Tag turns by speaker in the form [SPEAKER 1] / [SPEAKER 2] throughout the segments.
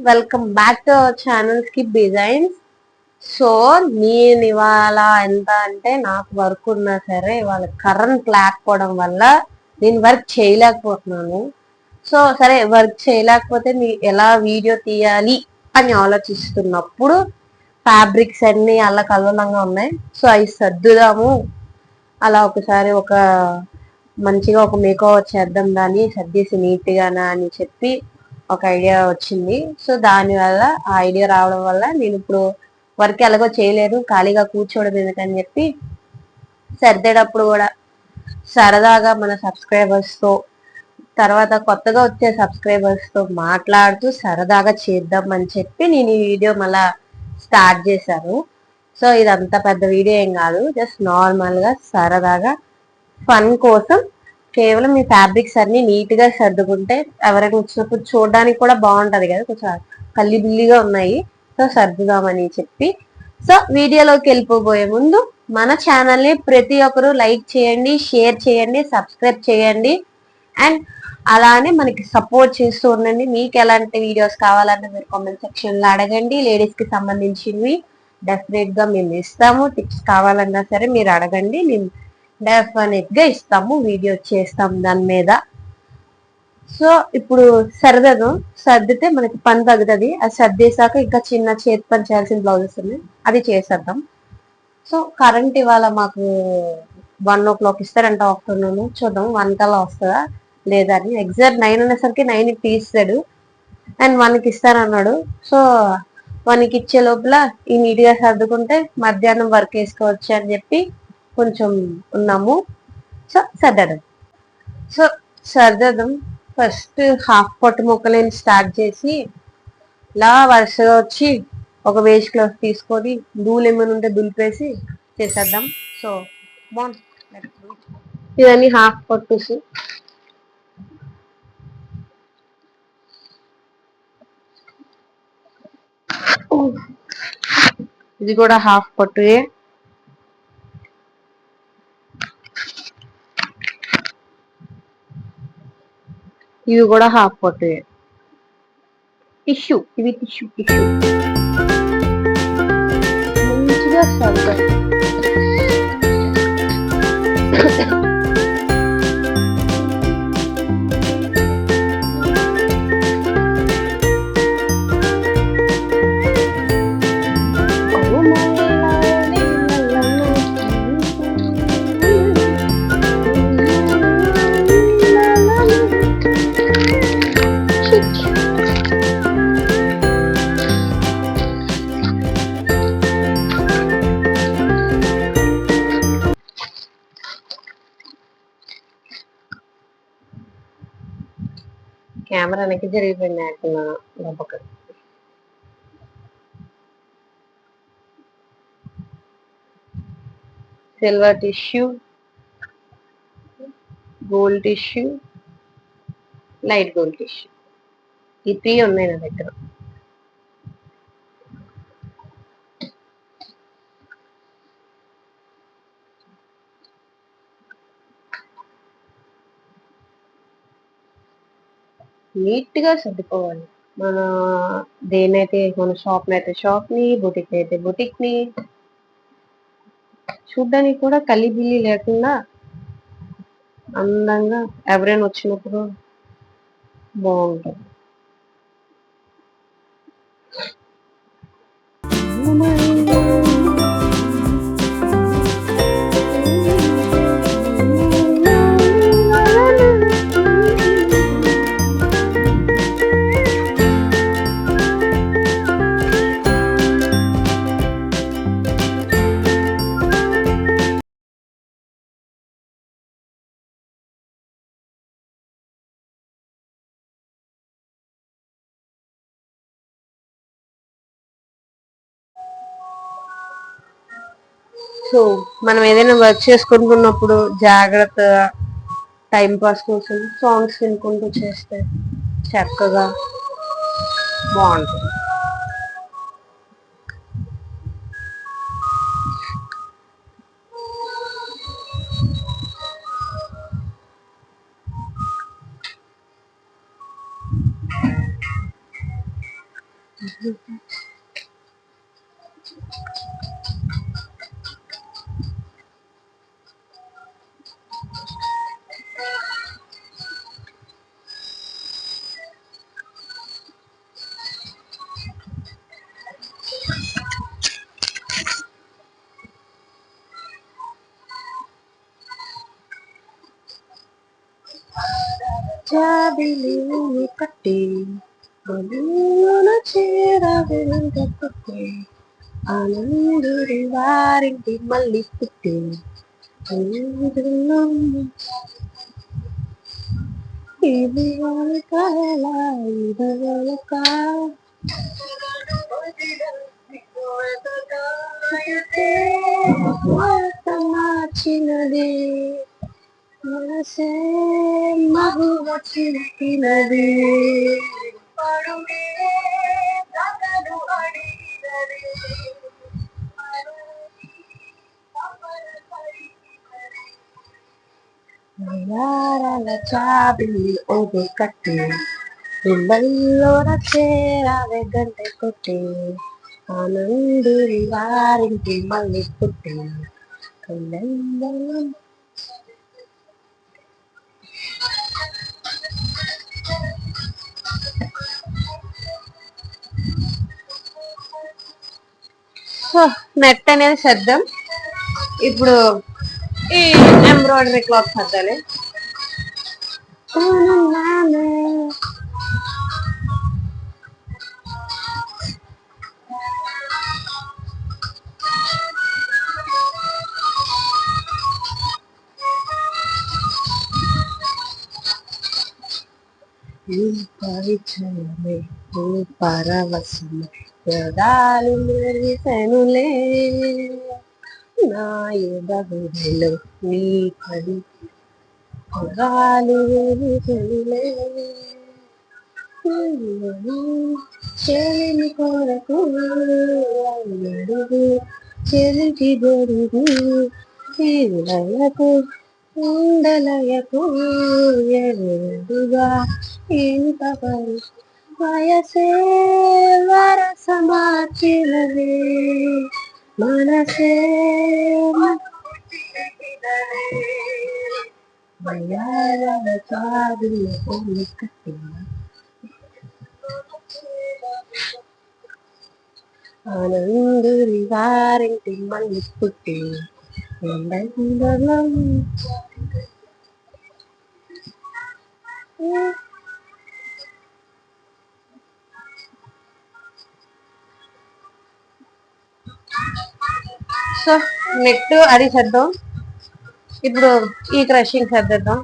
[SPEAKER 1] Welcome back to our channel skip designs. So నేను ఇవాళ ఎంత అంటే నాకు వర్క్ ఉన్నా సరే ఇవాళ కరెంట్ లేకపోవడం వల్ల నేను వర్క్ చేయలేకపోతున్నాను. సో సరే వర్క్ చేయలేకపోతే ఎలా వీడియో తీయాలి అని ఆలోచిస్తున్నప్పుడు ఫ్యాబ్రిక్స్ అన్ని అల్లకల్లోలంగా ఉన్నాయి. సో అవి సర్దుదాము, అలా ఒకసారి మంచిగా ఒక మేకోవర్ చేద్దాం దాన్ని సర్దేసి నీట్గానా అని చెప్పి ఒక ఐడియా వచ్చింది. సో దానివల్ల ఆ ఐడియా రావడం వల్ల నేను ఇప్పుడు వర్క్ ఎలాగో చేయలేదు, ఖాళీగా కూర్చోవడం ఎందుకని చెప్పి సర్దేటప్పుడు కూడా సరదాగా మన సబ్స్క్రైబర్స్ తో, తర్వాత కొత్తగా వచ్చే సబ్స్క్రైబర్స్ తో మాట్లాడుతూ సరదాగా చేద్దాం అని చెప్పి నేను ఈ వీడియో మళ్ళా స్టార్ట్ చేశాను. సో ఇదంతా పెద్ద వీడియో ఏం కాదు, జస్ట్ నార్మల్ గా సరదాగా ఫన్ కోసం కేవలం ఈ ఫ్యాబ్రిక్స్ అన్ని నీట్ గా సర్దుకుంటే ఎవరైనా వచ్చినప్పుడు చూడడానికి కూడా బాగుంటది కదా, కొంచెం కల్లిబిల్లిగా ఉన్నాయి. సో సర్దుదామని చెప్పి సో వీడియోలోకి వెళ్ళిపోబోయే ముందు మన ఛానల్ ని ప్రతి ఒక్కరు లైక్ చేయండి, షేర్ చేయండి, సబ్స్క్రైబ్ చేయండి అండ్ అలానే మనకి సపోర్ట్ చేస్తూ ఉండండి. మీకు ఎలాంటి వీడియోస్ కావాలన్నా మీరు కామెంట్ సెక్షన్ లో అడగండి. లేడీస్ కి సంబంధించినవి డెఫినెట్ గా మేము ఇస్తాము. టిప్స్ కావాలన్నా సరే మీరు అడగండి, మేము డెఫినెట్ గా ఇస్తాము, వీడియో చేస్తాం దాని మీద. సో ఇప్పుడు సర్దితే మనకి పని తగ్గుతుంది. అది సర్దేశాక ఇంకా చిన్న చేతి పని చేయాల్సిన బ్లౌజెస్ ఉన్నాయి, అది చేసేద్దాం. సో కరెంట్ ఇవాళ మాకు 1 o'clock ఇస్తారంట ఆఫ్టర్నూన్. చూద్దాం 1 కల్లా వస్తుందా లేదా అని. ఎగ్జాక్ట్ 9 అనేసరికి 9కి తీస్తాడు అండ్ 1కి ఇస్తానన్నాడు. సో 1కి ఇచ్చే లోపల ఈ నీట్ గా సర్దుకుంటే మధ్యాహ్నం వర్క్ వేసుకోవచ్చు అని చెప్పి కొంచెం ఉన్నాము. సో సర్దడం ఫస్ట్ హాఫ్ పట్టు ముక్కలేని స్టార్ట్ చేసి ఇలా వరుసగా వచ్చి ఒక వేస్ట్ క్లాత్ తీసుకొని ధూళి ఏమైనా ఉంటే దులిపేసి చేసేద్దాం. సో ఇవన్నీ హాఫ్ పట్టుస్. ఇది కూడా హాఫ్ పట్టు. ఇవి కూడా హాఫ్ పట్టు. టిష్యూ, ఇవి టిష్యూ మంచిగా సర్దాం. కెమెరా వెనక్కి జరిగిపోయింది అంటున్నాను గొప్పకి. Silver tissue, gold tissue, light gold tissue, ఈ 3 ఉన్నాయి నా దగ్గర. నీట్ గా సర్దుకోవాలి. మన దేనైతే మన షాప్ అయితే షాప్ ని, బొటిక్ అయితే బొటిక్ ని చూడ్డానికి కూడా కలిబిల్లి లేకుండా అందంగా ఎవరైనా వచ్చినప్పుడు బాగుంటుంది. సో మనం ఏదైనా వర్క్ చేసుకుంటున్నప్పుడు జాగ్రత్తగా టైం పాస్ కోసం సాంగ్స్ వినుకుంటూ చేస్తే చక్కగా బాగుంటుంది. జాబిలిని కట్టి బొమ్మన చేరవేందుకు ఆనందుడి వారింటి మళ్ళీ పుట్టి ఇది కళ ఇది మార్చినది మనసే మగువ చిలికినది చాబిల్లి ఓడి కట్టి ఇళ్ళల్లోన చేరావే గంటె కొట్టి ఆనందుడి వారింటి మళ్ళీ పుట్టి కళ్ళల్లో నెట్ అనేది శబ్దం. ఇప్పుడు ఈ ఎంబ్రాయిడరీ క్లాత్ సర్దాలి. పరిచయమే పరవశమే యదాలు మెరిసెనులే నా ఎదగుడిలో నీ పడి పదాలు మెరిసెనులే చెలిమి కొరకు చెలికి గొడుగు లయకు ఉండలయకు ఎదుగా ఇంత పరి వయసే వరసమాచినది మనసే ఆనందుడి వారింటి మళ్ళీ పుట్టి సో నెట్ అది చేద్దాం. ఇప్పుడు ఈ క్రషింగ్ సర్దేద్దాం.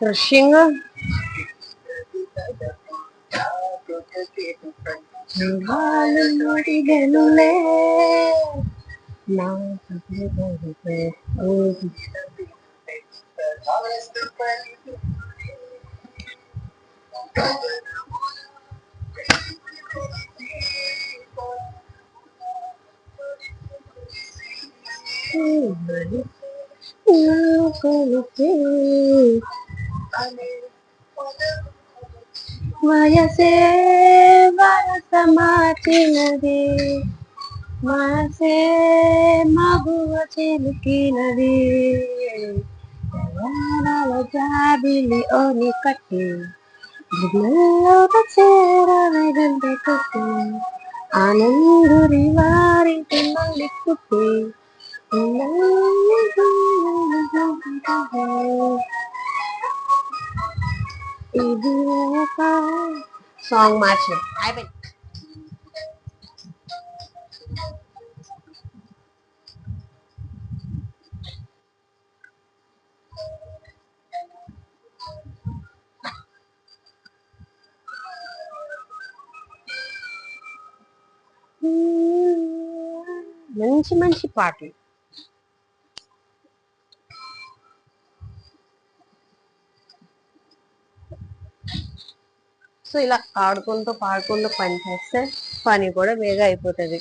[SPEAKER 1] క్రషింగ్ నడిగనులే నా వయసే వరసమాచినది మనసే మగువ చిలికినది జాబిలి ఓని కట్టి చేరవే గంటె కొట్టి ఆనందుడి వారింటి మళ్ళీ పుట్టి ఇది సాంగ్ మార్చి అయిపోయింది. మంచి మంచి పాటలు. సో ఇలా ఆడుకుంటూ పాడుకుంటూ పని చేస్తే పని కూడా వేగా అయిపోతుంది.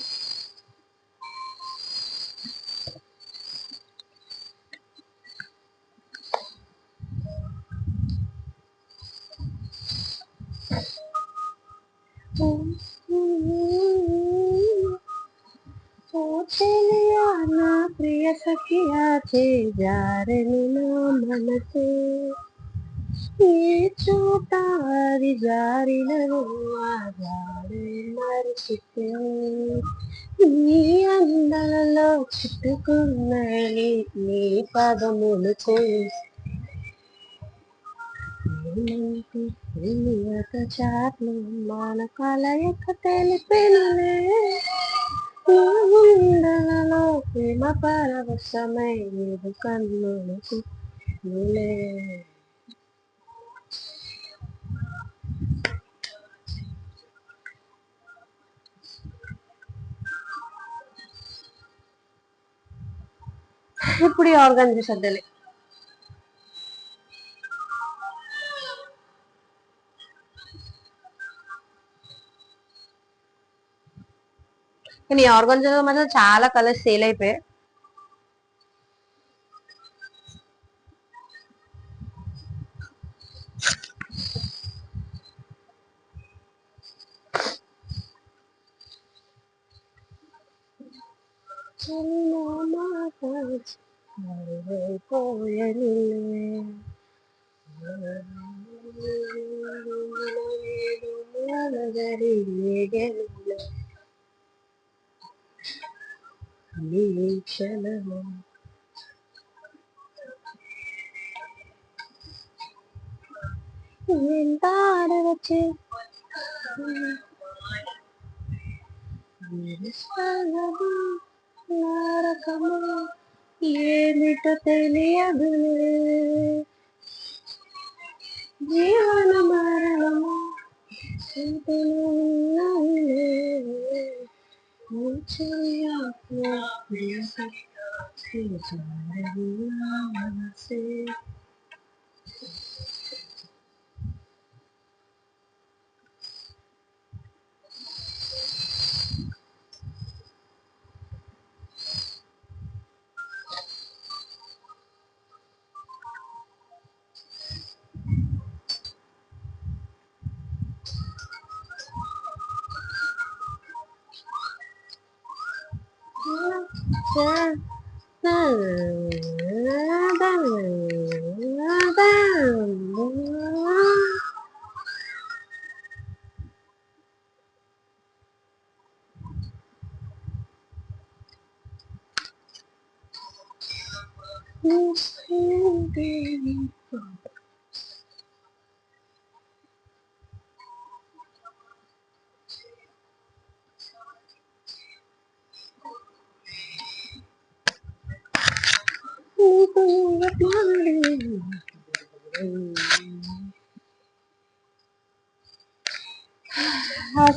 [SPEAKER 1] నా ప్రియ సఖియా చేజారని నా మనసే ఏ చోట అది జారినను ఆ జారి మరిచితే నీ అందలలో చుట్టుకున్నని నీ పదములు చాట్లు మన కలయిక తెలిపినలే గుండెలలో ప్రేమ పరవశమై నీదు కన్నులకు ఇప్పుడు ఈ ఆర్గన్ సర్దలే. కానీ ఈ ఆర్గన్ మాత్రం చాలా కలర్స్ సేల్ అయిపోయాయి. వచ్చే నరకము ఏమిటో తెలియదులే జీవన మరణము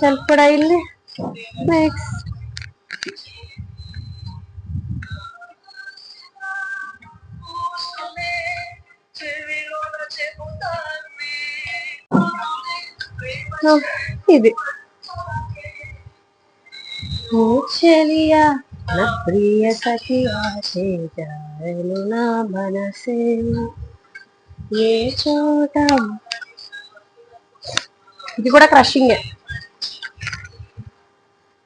[SPEAKER 1] సెల్ఫ్ కూడా అయింది. నెక్స్ట్ ఇది చెలియా నా ప్రియ సఖియా చేజారను నా మనసే ఏ చోట. ఇది కూడా క్రషింగే.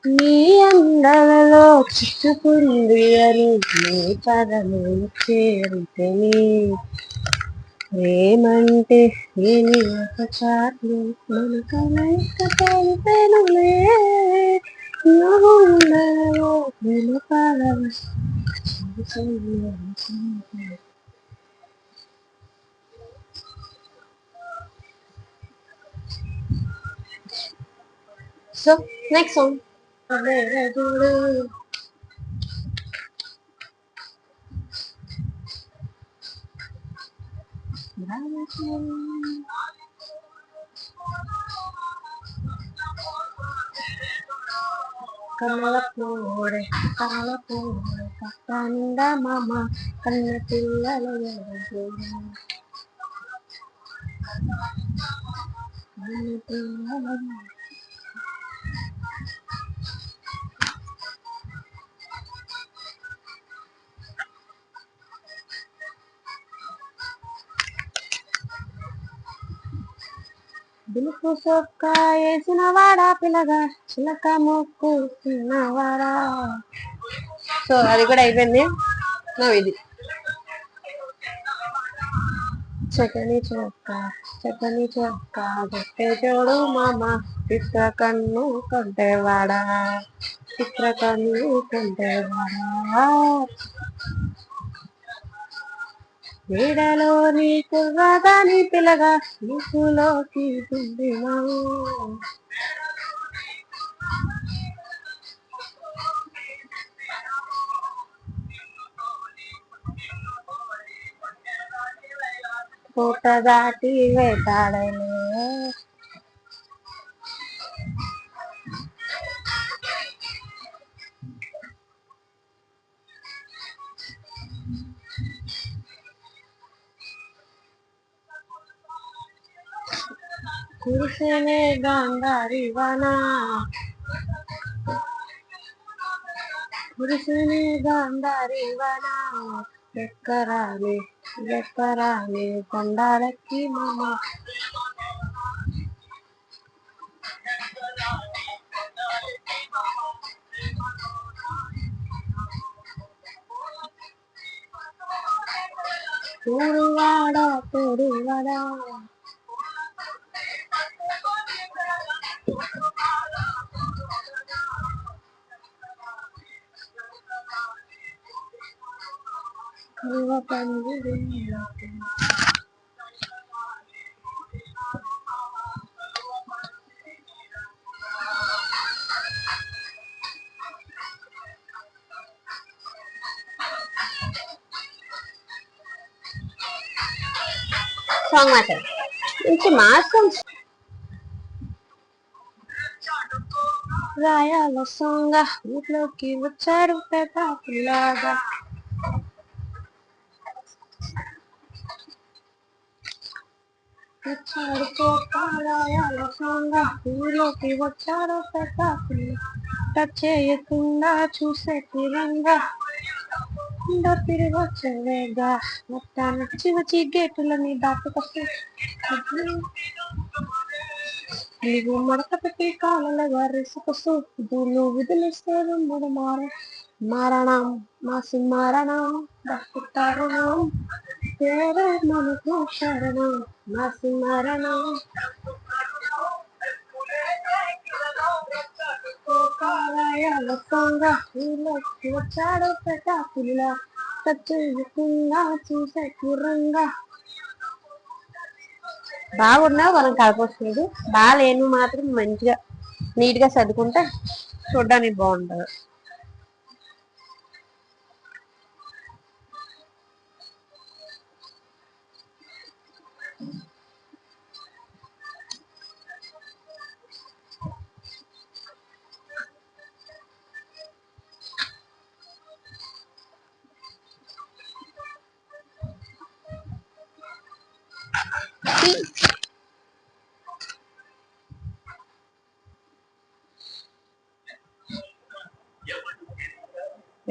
[SPEAKER 1] నీ అందలలో చిక్కుకుంది అని నీ పదము చేరితేని ఏమంటే ఏమి ఒక చాట్లు మన కలయిక తెలిపెనులే గుండెలలో ప్రేమ పరవశం. So next song. కమలపూడే కమలపూడే కంద మామ కన్న పిల్లలు బిలుపు సొక్క వేసిన వాడా పిల్లగా చిలక ముక్కు చిన్నవాడా. సో అది కూడా అయిపోయింది. ఇది చకని చొక్క చకని చొక్క గొట్టె చూడు మామ చిత్ర కన్ను కొంటేవాడా చిత్ర కన్ను కొంటేవాడా. నీడలోని కుర్రదాని పిల్లగా నీకులోకి తుండినావు. కోట దాటి వేటాడలే కురిసేనే గాంధారి వానా కురిసేనే గాంధారి వానా ఎక్కరాని ఎక్కరాని కొండాలకి మామ. తోడువాడ తోడువాడా కలువ పండు సాంగ్ మాట్లాడు మంచి మాసం. రాయాల సాంగ్ ఊట్లోకి వచ్చాడు పెద్ద పిల్లగా. వచ్చాడు చోట రాయాల సాంగ్ ఊర్లోకి వచ్చాడు పెద్ద పిల్ల. టచ్ చేయకుండా చూసే తిరంగా తిరిగి వచ్చేవేగా మొత్తం నచ్చి వచ్చి గేటులని దాటుకొస్తే నీవు మడత పెట్టి కాళ్ళ వారేసుకొస్తూ దూళ్ళు విదిలిస్తే రెండు మారణం మాసి మారణం దక్కుతారణం పేరే మనకు శరణం మాసి మారణం. వచ్చాడు పెద్ద పిల్ల చచ్చుకుండా చూసే కుర్రంగా. బాగున్నా మనం కలపొస్తుంది, బాగాలేను మాత్రం మంచిగా నీట్ గా చదువుకుంటే చూడడానికి బాగుంటది.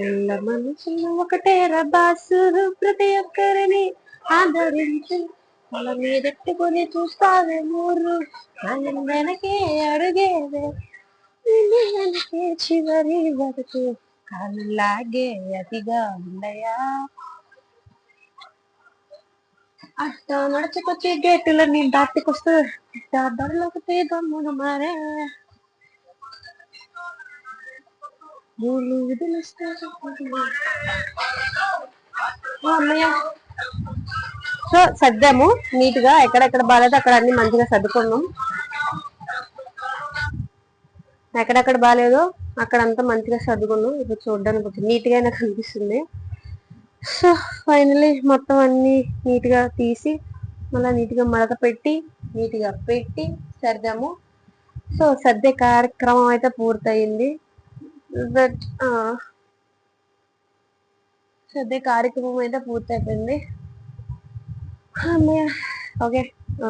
[SPEAKER 1] ఎల్ల మనుషులు ఒకటే రబాసు ప్రతి ఒక్కరిని ఆదరించి వాళ్ళ మీదెట్టుకొని చూస్తావే మూరు ఆయన వెనకే అడుగేవే వెనకే చివరి వరకు కాళ్ళలాగే అతిగా ఉండయా. అట్ట నడుచుకొచ్చి గేటులన్నీ దాటికొస్తే దొరలోకి దమ్మున మారే దూళ్ళు విదిలిస్తే. సో సర్దాము నీట్ గా, ఎక్కడెక్కడ బాగాలేదు అక్కడ అన్ని మంచిగా సర్దుకున్నాం. ఎక్కడెక్కడ బాగాలేదో అక్కడంతా మంచిగా సర్దుకున్నాం. ఇప్పుడు చూడడానికి కొంచెం నీట్ గానే కనిపిస్తుంది. సో ఫైనలీ మొత్తం అన్ని నీట్ గా తీసి మళ్ళీ నీట్ గా మడత పెట్టి నీట్ గా పెట్టి సర్దాము. సో సర్దే కార్యక్రమం అయితే పూర్తయింది. సర్దే కార్యక్రమం అయితే పూర్తయిపోయింది. ఓకే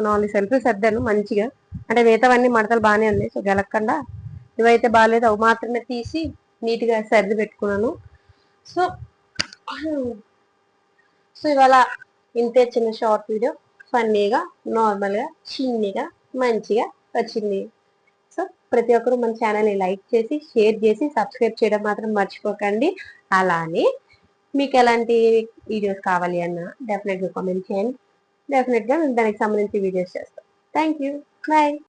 [SPEAKER 1] 4 సెల్ఫీలు సర్దాను మంచిగా. అంటే మిగతావన్నీ మడతలు బాగానే ఉన్నాయి, సో గెలక్కుండా ఇవైతే బాగాలేదు, అవి మాత్రమే తీసి నీట్గా సర్ది పెట్టుకున్నాను. సో సో ఇవాళ ఇంతే చిన్న షార్ట్ వీడియో, ఫన్నీగా నార్మల్గా చిన్నగా మంచిగా వచ్చింది. సో ప్రతి ఒక్కరు మన ఛానల్ని లైక్ చేసి షేర్ చేసి సబ్స్క్రైబ్ చేయడం మాత్రం మర్చిపోకండి. అలానే మీకు ఎలాంటి వీడియోస్ కావాలి అన్న డెఫినెట్గా కామెంట్ చేయండి. డెఫినెట్గా మేము దానికి సంబంధించి వీడియోస్ చేస్తాం. Thank you. బాయ్.